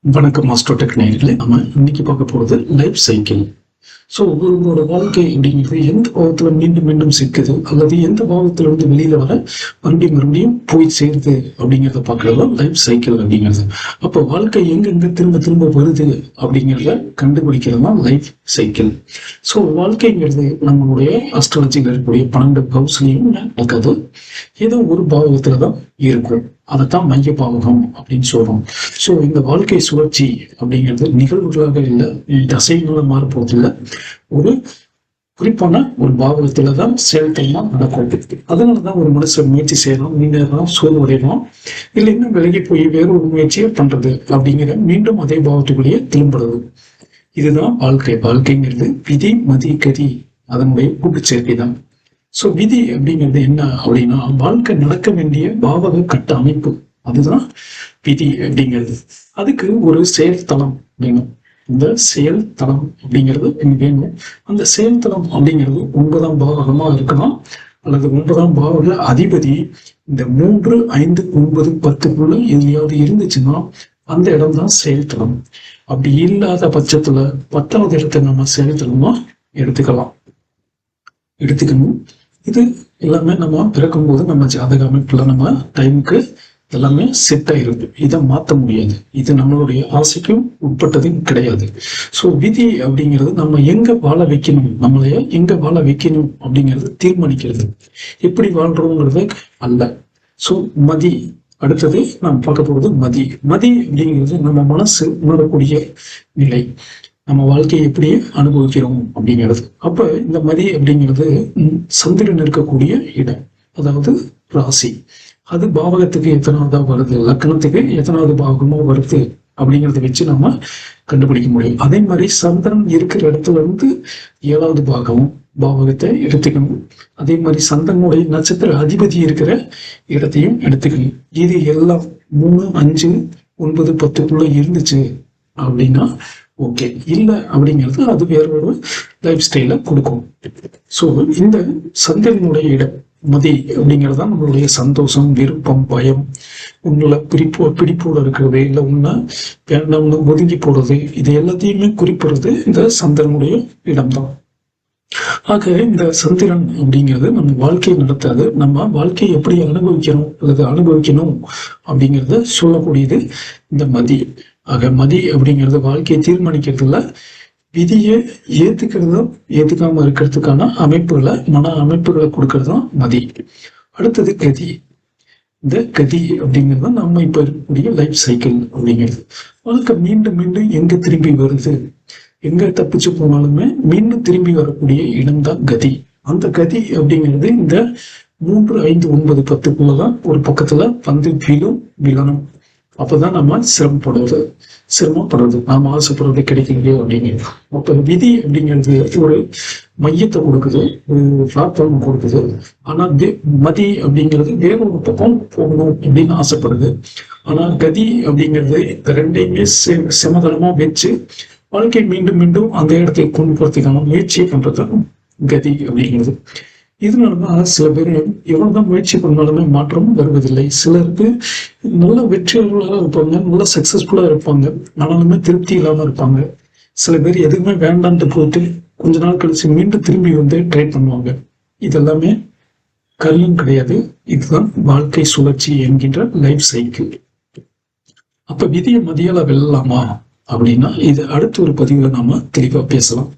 வணக்கம் மாஸ்டர் நேயர்களே. நம்ம இன்னைக்கு பார்க்க போறது லைஃப் சைக்கிள். ஸோ ஒருவரோட வாழ்க்கை அப்படிங்கிறது எந்த பாவத்துல மீண்டும் மீண்டும் சிக்குது அல்லது எந்த பாவத்துல இருந்து வெளியில வர மறுபடியும் போய் சேருது அப்படிங்கிறத பார்க்கறது லைஃப் சைக்கிள் அப்படிங்கிறது. அப்போ வாழ்க்கை எங்கெங்க திரும்ப திரும்ப வருது அப்படிங்கிறத கண்டுபிடிக்கிறது தான் லைஃப் சைக்கிள். ஸோ வாழ்க்கைங்கிறது நம்மளுடைய அஸ்ட்ராலஜியில் இருக்கக்கூடிய 12 ஹவுஸ்லையும் நடக்காது, ஏதோ ஒரு பாவகத்துலதான் இருக்கும். அதைத்தான் மைய பாவகம் அப்படின்னு சொல்றோம். ஸோ இந்த வாழ்க்கை சுழற்சி அப்படிங்கிறது நிகழ்வுகளாக இல்லை, தசைகளாக மாறப்போவது இல்லை, ஒரு குறிப்பான ஒரு பாவகத்துலதான் செயல்தெல்லாம் நடக்கும். அதனாலதான் ஒரு மனுஷன் முயற்சி செய்யலாம், முன்னேறலாம், சோர்வடையலாம், இல்லை இன்னும் விலகி போய் வேற ஒரு முயற்சியை பண்றது அப்படிங்கிற மீண்டும் அதே பாவத்துக்குள்ளேயே திரும்புறது. இதுதான் வாழ்க்கை. வாழ்க்கைங்கிறது விதி மதி கதி அதனுடைய கூட்டுச்சேர்க்கை தான். ஸோ விதி அப்படிங்கிறது என்ன அப்படின்னா வாழ்க்கை நடக்க வேண்டிய பாவக கட்ட அமைப்பு, அதுதான் விதி அப்படிங்கிறது. அதுக்கு ஒரு செயல்தளம் வேணும். இந்த செயல்தளம் அப்படிங்கிறது வேணும். அந்த செயல்தளம் அப்படிங்கிறது 9ஆம் பாவகமா இருக்கலாம், அல்லது 9ஆம் பாவக அதிபதி இந்த 3, 5, 9, 10க்குள்ள எதுலையாவது இருந்துச்சுன்னா அந்த இடம் தான் செயல்தளம். அப்படி இல்லாத பட்சத்துல 10வது இடத்தை நம்ம செயல்தளமா எடுத்துக்கணும். இது எல்லாமே நம்ம பிறக்கும் போது நம்ம ஜாதக அமைப்புல நம்ம டைமுக்கு எல்லாமே செட் ஆயிருக்கு. இதை மாற்ற முடியாது. இது நம்மளுடைய ஆசைக்கும் உட்பட்டதும் கிடையாது. ஸோ விதி அப்படிங்கிறது நம்ம எங்க வாழ வைக்கணும், நம்மளைய எங்க வாழ வைக்கணும் அப்படிங்கிறது தீர்மானிக்கிறது. எப்படி வாழ்றோங்கிறது அல்ல. ஸோ மதி அடுத்தது நாம் பார்க்க போகிறது மதி. மதி அப்படிங்கிறது நம்ம மனசு உணரக்கூடிய நிலை, நம்ம வாழ்க்கையை எப்படி அனுபவிக்கிறோம் அப்படிங்கிறது. அப்ப இந்த மதி அப்படிங்கிறது சந்திரன் இருக்கக்கூடிய இடம், அதாவது ராசி. அது பாவகத்துக்கு எத்தனாவதா வருது, லக்னத்துக்கு எத்தனாவது பாவகமா வருது அப்படிங்கிறத வச்சு நம்ம கண்டுபிடிக்க முடியும். அதே மாதிரி சந்திரன் இருக்கிற இடத்துல இருந்து 7வது பாவகத்தை எடுத்துக்கணும். அதே மாதிரி சந்திரனுடைய நட்சத்திர அதிபதி இருக்கிற இடத்தையும் எடுத்துக்கணும். இது எல்லாம் 3, 5, 9, 10க்குள்ள இருந்துச்சு அப்படின்னா ஓகே. இல்லை அப்படிங்கிறது அது வேற ஒரு லைஃப் ஸ்டைல கொடுக்கும். ஸோ இந்த சந்திரனுடைய இடம் மதி அப்படிங்கிறது தான் நம்மளுடைய சந்தோஷம், விருப்பம், பயம், உன்னை பிடிப்போட இருக்கிறது, இல்லை உன்னை வேண்டாம்னு ஒதுங்கி போடுறது, இது எல்லாத்தையுமே குறிப்பிடுறது இந்த சந்திரனுடைய இடம்தான். ஆக இந்த சந்திரன் அப்படிங்கிறது நம்ம வாழ்க்கையை நடத்தாது, நம்ம வாழ்க்கையை எப்படி அனுபவிக்கிறோம் அல்லது அனுபவிக்கணும் அப்படிங்கிறத சொல்லக்கூடியது இந்த மதி. ஆக மதி அப்படிங்கிறது வாழ்க்கையை தீர்மானிக்கிறதுல விதியை ஏத்துக்கிறதும் ஏத்துக்காம இருக்கிறதுக்கான அமைப்புகளை, மன அமைப்புகளை கொடுக்கறதும் மதி. அடுத்தது கதி. இந்த கதி அப்படிங்கிறது நம்ம இப்ப இருக்கக்கூடிய லைஃப் சைக்கிள் அப்படிங்கிறது. வாழ்க்கை மீண்டும் மீண்டும் எங்க திரும்பி வருது, எங்க தப்பிச்சு போனாலுமே மீண்டும் திரும்பி வரக்கூடிய இடம்தான் கதி. அந்த கதி அப்படிங்கிறது இந்த 3, 5, 9, 10க்குள்ளதான் ஒரு பக்கத்துல வந்து விழணும். அப்பதான் நம்ம சிரமப்படுறது நாம ஆசைப்படுறது கிடைக்கலையோ அப்படிங்கிறது. அப்ப விதி அப்படிங்கிறது ஒரு மையத்தை கொடுக்குது, ஒரு பிளாட்ஃபார்ம் கொடுக்குது. ஆனா மதி அப்படிங்கிறது வேற ஒரு பக்கம் போகணும் அப்படின்னு ஆசைப்படுது. ஆனா கதி அப்படிங்கிறது இந்த ரெண்டையுமே சமதளமா வச்சு வாழ்க்கை மீண்டும் மீண்டும் அந்த இடத்தை கொண்டு போறதுக்கான முயற்சியை பண்றது கதி அப்படிங்கிறது. இதனாலதான் சில பேர் எவ்வளவுதான் முயற்சி பண்ணாலுமே மாற்றம் வருவதில்லை. சிலருக்கு நல்ல வெற்றியாளர்களாக இருப்பாங்க, நல்ல சக்சஸ்ஃபுல்லா இருப்பாங்க, ஆனாலுமே திருப்தி இல்லாம இருப்பாங்க. சில பேர் எதுவுமே வேண்டான்ட்டு போட்டு கொஞ்ச நாள் கழிச்சு மீண்டும் திரும்பி வந்து ட்ரை பண்ணுவாங்க. இதெல்லாமே கல்லும் கிடையாது, இதுதான் வாழ்க்கை சுழற்சி என்கின்ற லைஃப் சைக்கிள். அப்ப விதியை மதியால வெல்லலாமா அப்படின்னா இது அடுத்த ஒரு பதிவுல நாம தெளிவா பேசலாம்.